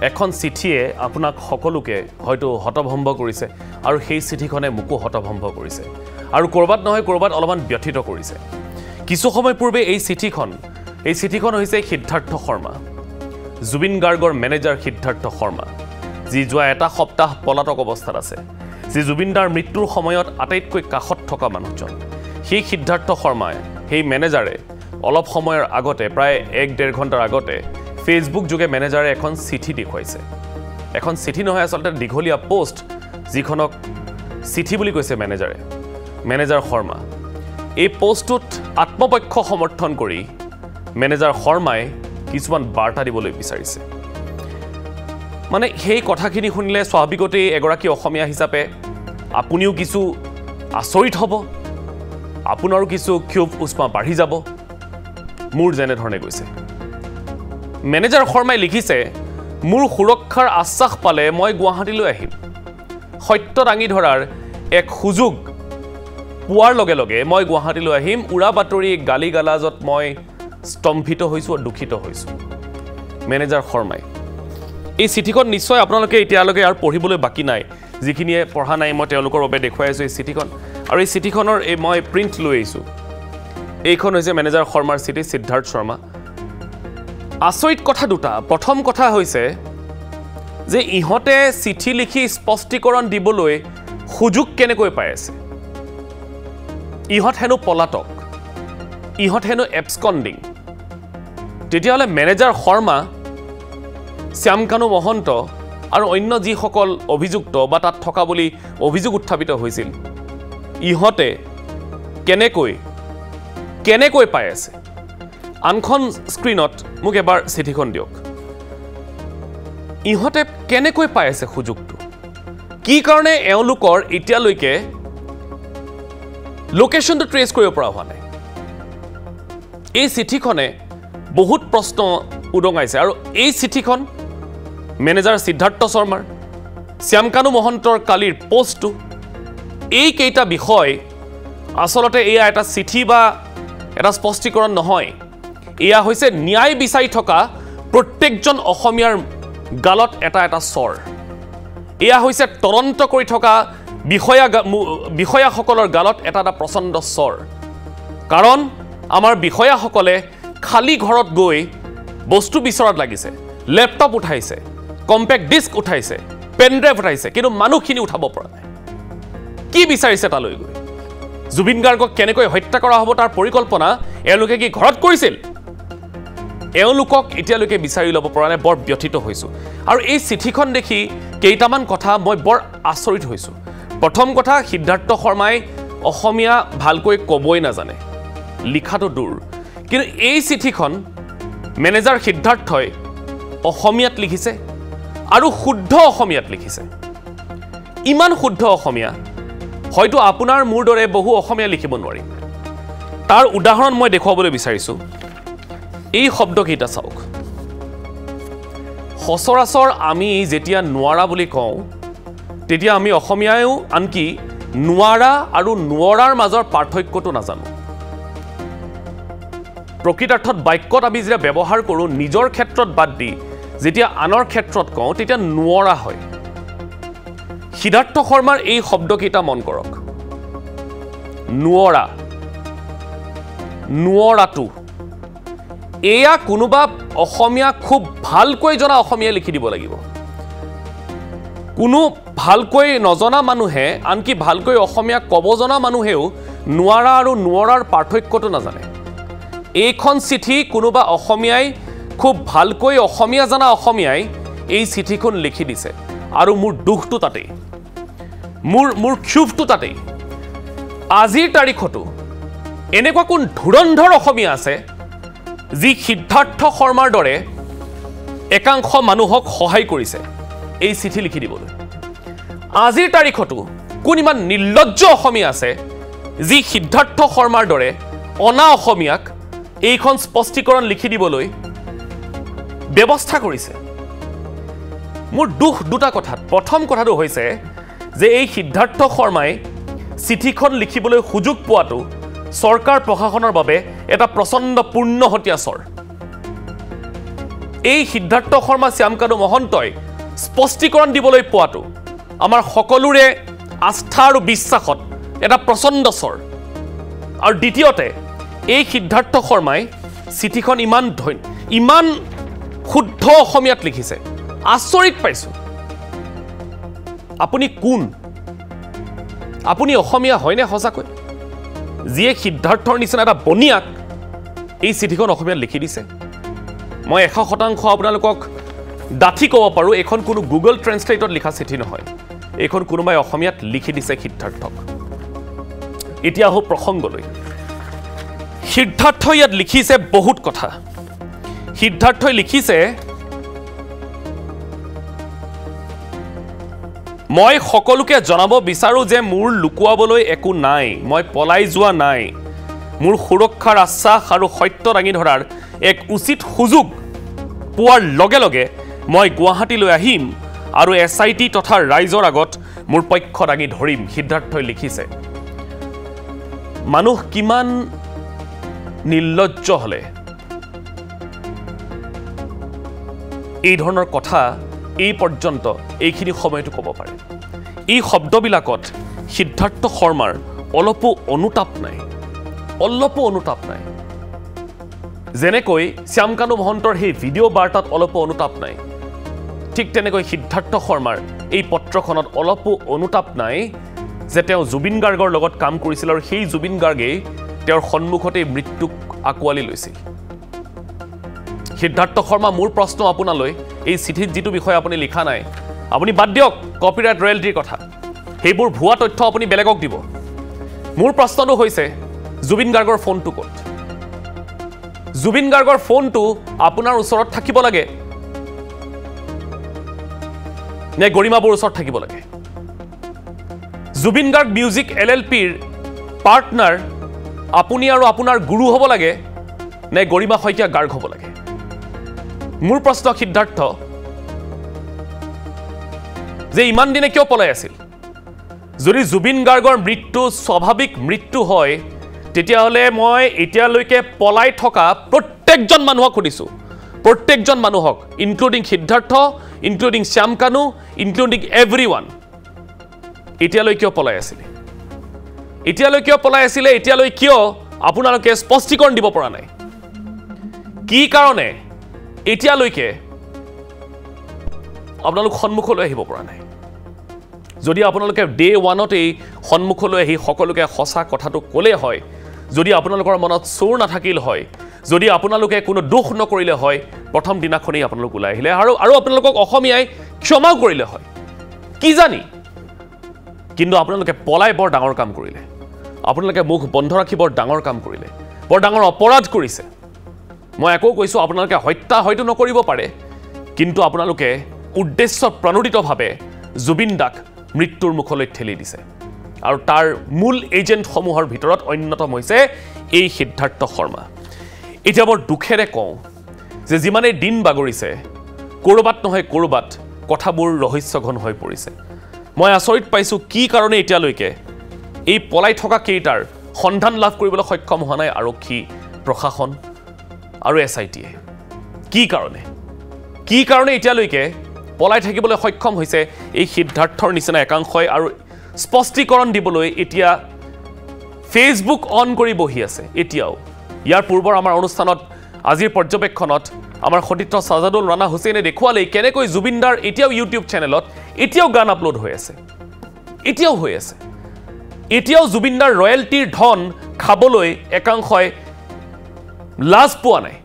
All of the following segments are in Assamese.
এখন চিঠিয়ে আপোনাক সকলোকে হয়তো হতভম্ব কৰিছে আৰু সেই চিঠিখনে মোকো হতভম্ব কৰিছে আৰু কৰবাত নহয় কৰবাত অলপমান ব্যথিত কৰিছে কিছু সময় পূৰ্বে এই চিঠিখন হৈছে সিদ্ধাৰ্থ শৰ্মা জুবিন গাৰ্গৰ মেনেজাৰ সিদ্ধাৰ্থ শৰ্মা যি যোৱা এটা সপ্তাহ পলাতক অৱস্থাত আছে যি জুবিনদাৰ মৃত্যুৰ সময়ত আটাইতকৈ কাষত থকা মানুহজন সেই সিদ্ধাৰ্থ শৰ্মাই সেই মেনেজাৰে অলপ সময়ৰ আগতে প্ৰায় 1.5 ঘণ্টাৰ আগতে ফেসবুক যোগে মেনেজাৰে এখন চিঠি দেখুৱাইছে এখন চিঠি নহয় আসলতে দীঘলীয়া পোষ্ট যিখনক চিঠি বুলি কৈছে মেনেজাৰ শৰ্মা এই পোষ্টটোত আত্মপক্ষ সমৰ্থন কৰি মেনেজাৰ শৰ্মাই কিছুমান বাৰ্তা দিবলৈ বিচাৰিছে মানে সেই কথাখিনি শুনিলে স্বাভাৱিকতে এগৰাকী অসমীয়া হিচাপে আপুনিও কিছু আচৰিত হ'ব আপোনাৰো কিছু ক্ষোভ উষ্মা বাঢ়ি যাব মোৰ যেনে ধৰণে গৈছে মেনেজাৰ শৰ্মাই লিখিছে মোৰ সুৰক্ষাৰ আশ্বাস পালে মই গুৱাহাটীলৈ আহিম সত্য দাঙি ধৰাৰ এক সুযোগ পোৱাৰ লগে লগে মই গুৱাহাটীলৈ আহিম উৰা বাতৰি গালি গালাজত মই স্তম্ভিত হৈছো আৰু দুখিত হৈছো মেনেজাৰ শৰ্মাই এই চিঠিখন নিশ্চয় আপোনালোকে এতিয়ালৈকে আৰু পঢ়িবলৈ বাকি নাই যিখিনিয়ে পঢ়া নাই মই তেওঁলোকৰ বাবে দেখুৱাই আছো এই চিঠিখন আৰু এই চিঠিখনৰ এই মই প্ৰিন্ট লৈ আহিছো এইখন হৈছে মেনেজাৰ শৰ্মাৰ চিঠি সিদ্ধাৰ্থ শৰ্মা আচৰিত কথা দুটা প্ৰথম কথা হৈছে যে ইহঁতে চিঠি লিখি স্পষ্টীকৰণ দিবলৈ সুযোগ কেনেকৈ পাই আছে ইহঁত হেনো পলাতক ইহঁত হেনো এবস্কন্ডিং তেতিয়াহ'লে মেনেজাৰ শৰ্মা শ্যামকানু মহন্ত আৰু অন্য যিসকল অভিযুক্ত বা তাত থকা বুলি অভিযোগ উত্থাপিত হৈছিল ইহঁতে কেনেকৈ পাই আছে আনখন স্ক্ৰিনত মোক এবাৰ চিঠিখন দিয়ক ইহঁতে কেনেকৈ পাই আছে সুযোগটো কি কাৰণে এওঁলোকৰ এতিয়ালৈকে লোকেশনটো ট্ৰেচ কৰিব পৰা হোৱা নাই এই চিঠিখনে বহুত প্ৰশ্ন উদঙাইছে আৰু এই চিঠিখন মেনেজাৰ সিদ্ধাৰ্থ শৰ্মাৰ শ্যামকানু মহন্তৰ কালিৰ পোষ্টটো এই কেইটা বিষয় আসলতে এয়া এটা চিঠি বা এটা স্পষ্টীকৰণ নহয় এয়া হৈছে ন্যায় বিচাৰি থকা প্ৰত্যেকজন অসমীয়াৰ গালত এটা স্বৰ এয়া হৈছে তদন্ত কৰি থকা বিষয়াসকলৰ গালত এটা প্ৰচণ্ড স্বৰ কাৰণ আমাৰ বিষয়াসকলে খালি ঘৰত গৈ বস্তু বিচৰাত লাগিছে ল্যাপটপ উঠাইছে কম্পেক্ট ডিস্ক উঠাইছে পেন ড্ৰাইভ উঠাইছে কিন্তু মানুহখিনি উঠাব পৰা নাই কি বিচাৰিছে তালৈ গৈ জুবিন গাৰ্গক কেনেকৈ হত্যা কৰা হ'ব তাৰ পৰিকল্পনা এওঁলোকে কি ঘৰত কৰিছিল এওঁলোকক এতিয়ালৈকে বিচাৰি ল'ব পৰা নাই বৰ ব্যথিত হৈছো আৰু এই চিঠিখন দেখি কেইটামান কথা মই বৰ আচৰিত হৈছো প্ৰথম কথা সিদ্ধাৰ্থ শৰ্মাই অসমীয়া ভালকৈ ক'বই নাজানে লিখাটো দূৰ কিন্তু এই চিঠিখন মেনেজাৰ সিদ্ধাৰ্থই অসমীয়াত লিখিছে আৰু শুদ্ধ অসমীয়াত লিখিছে ইমান শুদ্ধ অসমীয়া হয়তো আপোনাৰ মোৰ দৰে বহু অসমীয়া লিখিব নোৱাৰি তাৰ উদাহৰণ মই দেখুৱাবলৈ বিচাৰিছো এই শব্দকেইটা চাওক সচৰাচৰ আমি যেতিয়া নোৱাৰা বুলি কওঁ তেতিয়া আমি অসমীয়ায়ো আনকি নোৱাৰা আৰু নোৱাৰাৰ মাজৰ পাৰ্থক্যটো নাজানো প্ৰকৃতাৰ্থত বাক্যত আমি যেতিয়া ব্যৱহাৰ কৰোঁ নিজৰ ক্ষেত্ৰত বাদ দি যেতিয়া আনৰ ক্ষেত্ৰত কওঁ তেতিয়া নোৱাৰা হয় সিদ্ধাৰ্থ শৰ্মাৰ এই শব্দকেইটা মন কৰক নোৱাৰাটো এয়া কোনোবা অসমীয়া খুব ভালকৈ জনা অসমীয়া লিখি দিব লাগিব কোনো ভালকৈ নজনা মানুহে আনকি ভালকৈ অসমীয়া ক'ব জনা মানুহেও নোৱাৰা আৰু নোৱাৰাৰ পাৰ্থক্যটো নাজানে এইখন চিঠি কোনোবা অসমীয়াই খুব ভালকৈ অসমীয়া জনা অসমীয়াই এই চিঠিখন লিখি দিছে আৰু মোৰ দুখটো তাতেই মোৰ ক্ষোভটো তাতেই আজিৰ তাৰিখতো এনেকুৱা কোন ধুৰন্ধৰ অসমীয়া আছে যি সিদ্ধাৰ্থ শৰ্মাৰ দৰে একাংশ মানুহক সহায় কৰিছে এই চিঠি লিখি দিবলৈ আজিৰ তাৰিখতো কোন ইমান নিৰ্লজ্জ অসমীয়া আছে যি সিদ্ধাৰ্থ শৰ্মাৰ দৰে অনা অসমীয়াক এইখন স্পষ্টীকৰণ লিখি দিবলৈ ব্যৱস্থা কৰিছে মোৰ দুখ দুটা কথাত প্ৰথম কথাটো হৈছে যে এই সিদ্ধাৰ্থ শৰ্মাই চিঠিখন লিখিবলৈ সুযোগ পোৱাটো চৰকাৰ প্ৰশাসনৰ বাবে এটা প্ৰচণ্ড পূৰ্ণহতীয়া স্বৰ এই সিদ্ধাৰ্থ শৰ্মা শ্যামকানু মহন্তই স্পষ্টীকৰণ দিবলৈ পোৱাটো আমাৰ সকলোৰে আস্থা আৰু বিশ্বাসত এটা প্ৰচণ্ড স্বৰ আৰু দ্বিতীয়তে এই সিদ্ধাৰ্থ শৰ্মাই চিঠিখন ইমান শুদ্ধ অসমীয়াত লিখিছে আচৰিত পাইছোঁ আপুনি কোন আপুনি অসমীয়া হয়নে সঁচাকৈ যিয়ে সিদ্ধাৰ্থৰ নিচিনা এটা বনিয়াক এই চিঠিখন অসমীয়াত লিখি দিছে মই 100% আপোনালোকক ডাঠি ক'ব পাৰোঁ এইখন কোনো গুগল ট্ৰেন্সলেটত লিখা চিঠি নহয় এইখন কোনোবাই অসমীয়াত লিখি দিছে সিদ্ধাৰ্থক এতিয়া আহোঁ প্ৰসংগলৈ সিদ্ধাৰ্থই ইয়াত লিখিছে বহুত কথা সিদ্ধাৰ্থই লিখিছে মই সকলোকে জনাব বিচাৰো যে মোৰ লুকুৱাবলৈ একো নাই মই পলাই যোৱা নাই মোৰ সুৰক্ষাৰ আশ্বাস আৰু সত্য দাঙি ধৰাৰ এক উচিত সুযোগ পোৱাৰ লগে লগে মই গুৱাহাটীলৈ আহিম আৰু SIT তথা ৰাইজৰ আগত মোৰ পক্ষ দাঙি ধৰিম সিদ্ধাৰ্থই লিখিছে মানুহ কিমান নিৰ্লজ্জ হলে এই ধৰণৰ কথা এই পৰ্যন্ত এইখিনি সময়টো ক'ব পাৰে এই শব্দবিলাকত সিদ্ধাৰ্থ শৰ্মাৰ অলপো অনুতাপ নাই যেনেকৈ শ্যামকানু মহন্তৰ সেই ভিডিঅ' বাৰ্তাত অলপো অনুতাপ নাই ঠিক তেনেকৈ সিদ্ধাৰ্থ শৰ্মাৰ এই পত্ৰখনত অলপো অনুতাপ নাই যে তেওঁ জুবিন গাৰ্গৰ লগত কাম কৰিছিল আৰু সেই জুবিন গাৰ্গেই তেওঁৰ সন্মুখতে মৃত্যুক আকোৱালি লৈছিল সিদ্ধাৰ্থ শৰ্মা মোৰ প্ৰশ্ন আপোনালৈ এই চিঠিত যিটো বিষয় আপুনি লিখা নাই আপুনি বাদ দিয়ক কপিৰাইট ৰয়েলটিৰ কথা সেইবোৰ ভুৱা তথ্য আপুনি বেলেগক দিব মোৰ প্ৰশ্নটো হৈছে জুবিন গাৰ্গৰ ফোনটো ক'ত জুবিন গাৰ্গৰ ফোনটো আপোনাৰ ওচৰত থাকিব লাগে নে গৰিমাবোৰ ওচৰত থাকিব লাগে জুবিন গাৰ্গ মিউজিক LLPৰ পাৰ্টনাৰ আপুনি আৰু আপোনাৰ গুৰু হ'ব লাগে নে গৰিমা শইকীয়া গাৰ্গ হ'ব লাগে মোৰ প্ৰশ্ন সিদ্ধাৰ্থ যে ইমান দিনে কিয় পলাই আছিল যদি জুবিন গাৰ্গৰ মৃত্যু স্বাভাৱিক মৃত্যু হয় তেতিয়াহ'লে মই এতিয়ালৈকে পলাই থকা প্ৰত্যেকজন মানুহক সুধিছোঁ প্ৰত্যেকজন মানুহক including Siddharth including Shyamkanu including everyone এতিয়ালৈ কিয় পলাই আছিলে এতিয়ালৈ কিয় আপোনালোকে স্পষ্টীকৰণ দিব পৰা নাই কি কাৰণে এতিয়ালৈকে আপোনালোক সন্মুখলৈ আহিব পৰা নাই যদি আপোনালোকে ডে 1 এই সন্মুখলৈ আহি সকলোকে সঁচা কথাটো ক'লে হয় যদি আপোনালোকৰ মনত চোৰ নাথাকিল হয় যদি আপোনালোকে কোনো দুখ নকৰিলে হয় প্ৰথম দিনাখনেই আপোনালোক ওলাই আহিলে আৰু আপোনালোকক অসমীয়াই ক্ষমা কৰিলে হয় কি জানি কিন্তু আপোনালোকে পলাই বৰ ডাঙৰ কাম কৰিলে আপোনালোকে মুখ বন্ধ ৰাখি বৰ ডাঙৰ কাম কৰিলে বৰ ডাঙৰ অপৰাধ কৰিছে মই আকৌ কৈছোঁ আপোনালোকে হত্যা হয়তো নকৰিব পাৰে কিন্তু আপোনালোকে উদ্দেশ্য প্ৰণোদিতভাৱে জুবিন দাক মৃত্যুৰ মুখলৈ ঠেলি দিছে আৰু তাৰ মূল এজেণ্টসমূহৰ ভিতৰত অন্যতম হৈছে এই সিদ্ধাৰ্থ শৰ্মা এতিয়া বৰ দুখেৰে কওঁ যে যিমানেই দিন বাগৰিছে ক'ৰবাত নহয় ক'ৰবাত কথাবোৰ ৰহস্যঘন হৈ পৰিছে মই আচৰিত পাইছোঁ কি কাৰণে এতিয়ালৈকে এই পলাই থকা কেইটাৰ সন্ধান লাভ কৰিবলৈ সক্ষম হোৱা নাই আৰক্ষী প্ৰশাসন আৰু SITয়ে কি কাৰণে এতিয়ালৈকে পলাই থাকিবলৈ সক্ষম হৈছে এই সিদ্ধাৰ্থৰ নিচিনা একাংশই আৰু স্পষ্টীকৰণ দিবলৈ এতিয়া ফেচবুক অন কৰি বহি আছে এতিয়াও ইয়াৰ পূৰ্বৰ আমাৰ অনুষ্ঠানত আজিৰ পৰ্যবেক্ষণত আমাৰ সতীৰ্থ সাজাদুল ৰাণা হুছেইনে দেখুৱালে কেনেকৈ জুবিনদাৰ এতিয়াও ইউটিউব চেনেলত এতিয়াও গান আপলোড হৈ আছে এতিয়াও জুবিনদাৰ ৰয়েলটিৰ ধন খাবলৈ একাংশই লাজ পোৱা নাই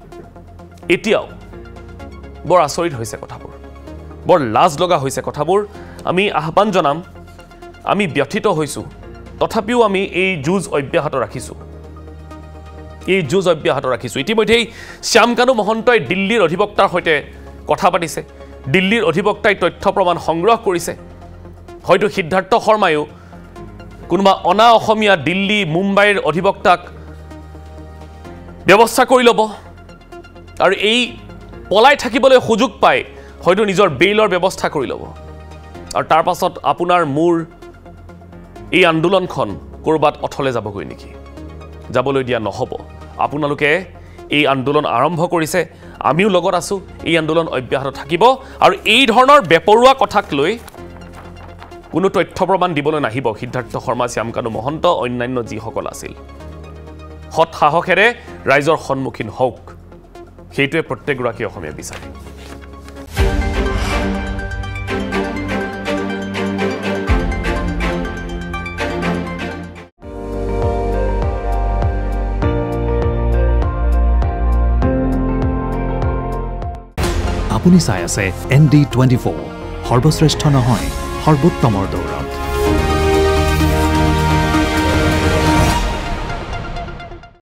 এতিয়াও বৰ আচৰিত হৈছে কথাবোৰ বৰ লাজ লগা হৈছে কথাবোৰ আমি আহ্বান জনাম আমি ব্যথিত হৈছোঁ তথাপিও আমি এই যুঁজ অব্যাহত ৰাখিছোঁ ইতিমধ্যেই শ্যামকানু মহন্তই দিল্লীৰ অধিবক্তাৰ সৈতে কথা পাতিছে দিল্লীৰ অধিবক্তাই তথ্য প্ৰমাণ সংগ্ৰহ কৰিছে হয়তো সিদ্ধাৰ্থ শৰ্মায়ো কোনোবা অনা অসমীয়া দিল্লী মুম্বাইৰ অধিবক্তাক ব্যৱস্থা কৰি ল'ব আৰু এই পলাই থাকিবলৈ সুযোগ পাই হয়তো নিজৰ বেইলৰ ব্যৱস্থা কৰি ল'ব আৰু তাৰ পাছত আপোনাৰ মোৰ এই আন্দোলনখন ক'ৰবাত অথলে যাবগৈ নেকি যাবলৈ দিয়া নহ'ব আপোনালোকে এই আন্দোলন আৰম্ভ কৰিছে আমিও লগত আছোঁ এই আন্দোলন অব্যাহত থাকিব আৰু এই ধৰণৰ বেপৰুৱা কথাক লৈ কোনো তথ্য প্ৰমাণ দিবলৈ নাহিব সিদ্ধাৰ্থ শৰ্মা শ্যামকানু মহন্ত অন্যান্য যিসকল আছিল সৎ সাহসেৰে ৰাইজৰ সন্মুখীন হওক সেইটোৱে প্ৰত্যেকগৰাকী অসমীয়া বিচাৰে আপুনি চাই আছে ND24 সৰ্বশ্ৰেষ্ঠ নহয় সৰ্বোত্তমৰ দৌৰ